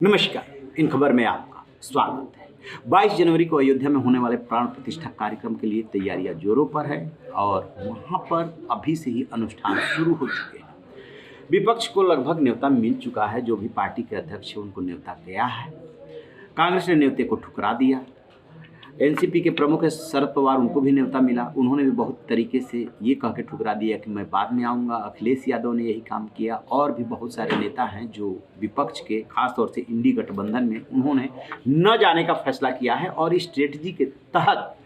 नमस्कार। इन खबर में आपका स्वागत है। 22 जनवरी को अयोध्या में होने वाले प्राण प्रतिष्ठा कार्यक्रम के लिए तैयारियां जोरों पर है और वहां पर अभी से ही अनुष्ठान शुरू हो चुके हैं। विपक्ष को लगभग न्योता मिल चुका है। जो भी पार्टी के अध्यक्ष है उनको न्योता गया है। कांग्रेस ने न्योते को ठुकरा दिया। एनसीपी के प्रमुख शरद पवार, उनको भी न्योता मिला। उन्होंने भी बहुत तरीके से ये कह के ठुकरा दिया कि मैं बाद में आऊँगा। अखिलेश यादव ने यही काम किया और भी बहुत सारे नेता हैं जो विपक्ष के, खासतौर से इंडी गठबंधन में, उन्होंने न जाने का फैसला किया है और इस स्ट्रेटजी के तहत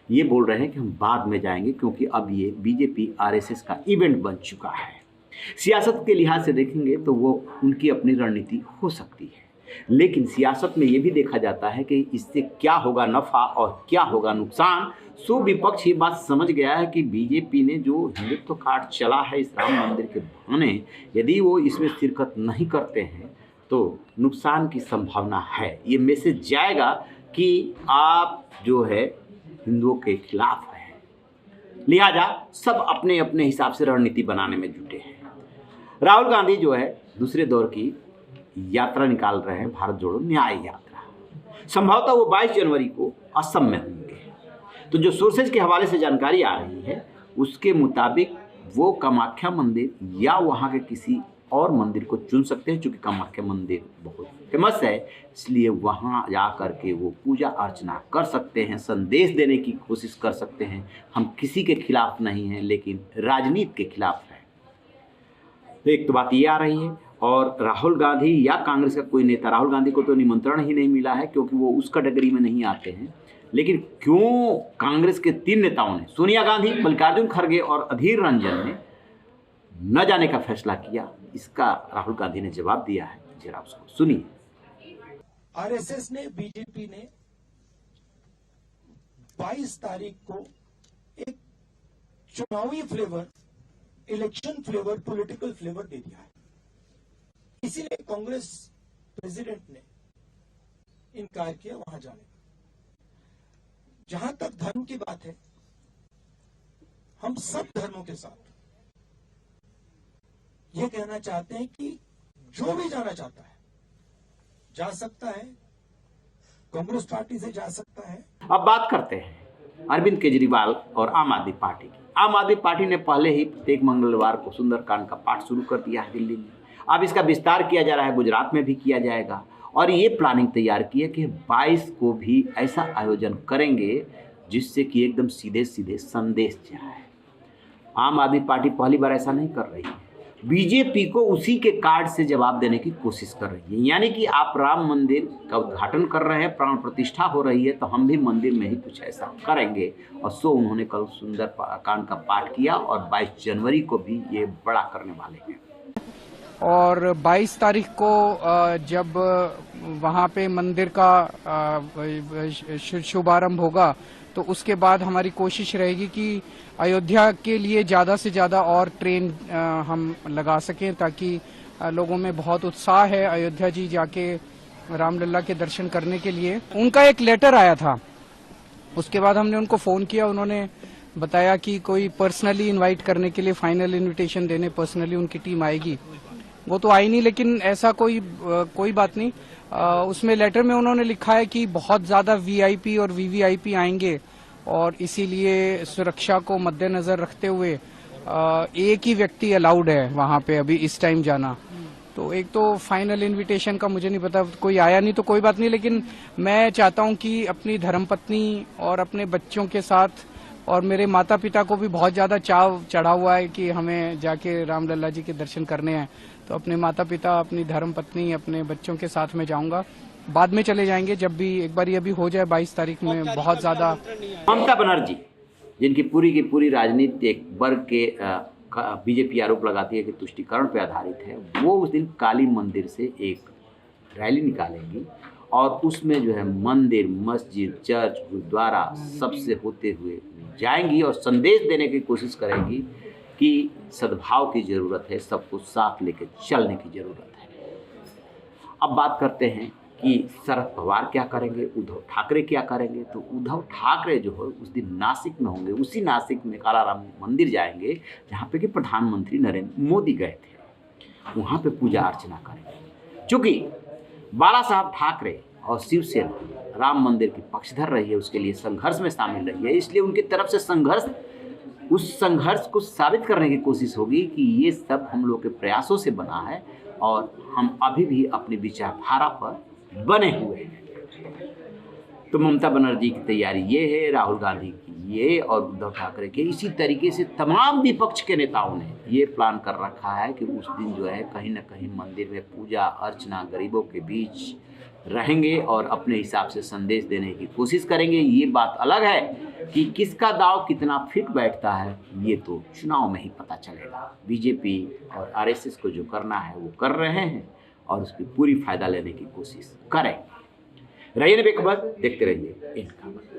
ये बोल रहे हैं कि हम बाद में जाएंगे, क्योंकि अब ये बीजेपी आरएसएस का इवेंट बन चुका है। सियासत के लिहाज से देखेंगे तो वो उनकी अपनी रणनीति हो सकती है, लेकिन सियासत में ये भी देखा जाता है कि इससे क्या होगा नफ़ा और क्या होगा नुकसान। सो विपक्ष ये बात समझ गया है कि बीजेपी ने जो हिंदुत्व कार्ड चला है इस राम मंदिर के बहाने, यदि वो इसमें शिरकत नहीं करते हैं तो नुकसान की संभावना है। ये मैसेज जाएगा कि आप जो है हिंदुओं के खिलाफ है। लिहाजा सब अपने अपने हिसाब से रणनीति बनाने में जुटे हैं। राहुल गांधी जो है दूसरे दौर की यात्रा निकाल रहे हैं, भारत जोड़ो न्याय यात्रा। संभवतः वो 22 जनवरी को असम में होंगे। तो जो सोर्सेज के हवाले से जानकारी आ रही है उसके मुताबिक वो कामाख्या मंदिर या वहाँ के किसी और मंदिर को चुन सकते हैं। चूँकि कामाख्या मंदिर बहुत फेमस है, इसलिए वहाँ जा कर के वो पूजा अर्चना कर सकते हैं, संदेश देने की कोशिश कर सकते हैं। हम किसी के खिलाफ नहीं हैं, लेकिन राजनीति के खिलाफ है। तो एक तो बात ये आ रही है। और राहुल गांधी या कांग्रेस का कोई नेता, राहुल गांधी को तो निमंत्रण ही नहीं मिला है क्योंकि वो उस कैटेगरी में नहीं आते हैं। लेकिन क्यों कांग्रेस के 3 नेताओं ने, सोनिया गांधी, मल्लिकार्जुन खड़गे और अधीर रंजन ने न जाने का फैसला किया, इसका राहुल गांधी ने जवाब दिया है। जरा उसको सुनिए। आरएसएस ने, बीजेपी ने 22 तारीख को एक चुनावी flavour, election flavour, political flavour दे दिया है। इसीलिए कांग्रेस प्रेसिडेंट ने इनकार किया वहां जाने का। जहां तक धर्म की बात है, हम सब धर्मों के साथ ये कहना चाहते हैं कि जो भी जाना चाहता है जा सकता है, कांग्रेस पार्टी से जा सकता है। अब बात करते हैं अरविंद केजरीवाल और आम आदमी पार्टी की। आम आदमी पार्टी ने पहले ही प्रत्येक मंगलवार को सुंदरकांड का पाठ शुरू कर दिया है दिल्ली में। अब इसका विस्तार किया जा रहा है, गुजरात में भी किया जाएगा। और ये प्लानिंग तैयार की है कि 22 को भी ऐसा आयोजन करेंगे जिससे कि एकदम सीधे सीधे संदेश जाए। आम आदमी पार्टी पहली बार ऐसा नहीं कर रही है। बीजेपी को उसी के कार्ड से जवाब देने की कोशिश कर रही है। यानी कि आप राम मंदिर का उद्घाटन कर रहे हैं, प्राण प्रतिष्ठा हो रही है, तो हम भी मंदिर में ही कुछ ऐसा करेंगे। और सो उन्होंने कल सुंदरकांड का पाठ किया और 22 जनवरी को भी ये बड़ा करने वाले हैं। और 22 तारीख को जब वहाँ पे मंदिर का शुभारंभ होगा तो उसके बाद हमारी कोशिश रहेगी कि अयोध्या के लिए ज़्यादा से ज़्यादा और ट्रेन हम लगा सकें, ताकि लोगों में बहुत उत्साह है अयोध्या जी जाके रामलला के दर्शन करने के लिए। उनका एक लेटर आया था, उसके बाद हमने उनको फ़ोन किया। उन्होंने बताया कि कोई पर्सनली इनवाइट करने के लिए, फाइनल इन्विटेशन देने पर्सनली उनकी टीम आएगी। वो तो आई नहीं, लेकिन ऐसा कोई बात नहीं। उसमें लेटर में उन्होंने लिखा है कि बहुत ज़्यादा वीआईपी और वीवीआईपी आएंगे और इसीलिए सुरक्षा को मद्देनज़र रखते हुए एक ही व्यक्ति अलाउड है वहाँ पे अभी इस टाइम जाना। तो एक तो फाइनल इनविटेशन का मुझे नहीं पता, कोई आया नहीं तो कोई बात नहीं, लेकिन मैं चाहता हूँ कि अपनी धर्मपत्नी और अपने बच्चों के साथ, और मेरे माता पिता को भी बहुत ज़्यादा चाव चढ़ा हुआ है कि हमें जाके रामलला जी के दर्शन करने हैं, तो अपने माता पिता, अपनी धर्मपत्नी, अपने बच्चों के साथ में जाऊंगा। बाद में चले जाएंगे जब भी एक बार ये भी हो जाए 22 तारीख में। बहुत ज़्यादा ममता बनर्जी, जिनकी पूरी की पूरी राजनीति एक वर्ग के बीजेपी आरोप लगाती है कि तुष्टीकरण पर आधारित है, वो उस दिन काली मंदिर से एक रैली निकालेंगी और उसमें जो है मंदिर, मस्जिद, चर्च, गुरुद्वारा सबसे होते हुए जाएंगी और संदेश देने की कोशिश करेंगी कि सद्भाव की ज़रूरत है, सबको साथ लेकर चलने की ज़रूरत है। अब बात करते हैं कि शरद पवार क्या करेंगे, उद्धव ठाकरे क्या करेंगे। तो उद्धव ठाकरे जो है उस दिन नासिक में होंगे। उसी नासिक में कालाराम मंदिर जाएंगे जहाँ पे कि प्रधानमंत्री नरेंद्र मोदी गए थे। वहाँ पे पूजा अर्चना करेंगे। चूँकि बाला साहब ठाकरे और शिवसेना राम मंदिर की पक्षधर रही है, उसके लिए संघर्ष में शामिल रही है। इसलिए उनकी तरफ से उस संघर्ष को साबित करने की कोशिश होगी कि ये सब हम लोग के प्रयासों से बना है और हम अभी भी अपनी विचारधारा पर बने हुए हैं। तो ममता बनर्जी की तैयारी ये है, राहुल गांधी की ये, और उद्धव ठाकरे के इसी तरीके से तमाम विपक्ष के नेताओं ने ये प्लान कर रखा है कि उस दिन जो है कहीं ना कहीं मंदिर में पूजा अर्चना गरीबों के बीच रहेंगे और अपने हिसाब से संदेश देने की कोशिश करेंगे। ये बात अलग है कि किसका दाव कितना फिट बैठता है, ये तो चुनाव में ही पता चलेगा। बीजेपी और आरएसएस को जो करना है वो कर रहे हैं और उसकी पूरी फायदा लेने की कोशिश करें। रहिए बेखबर, देखते रहिए इन खबर।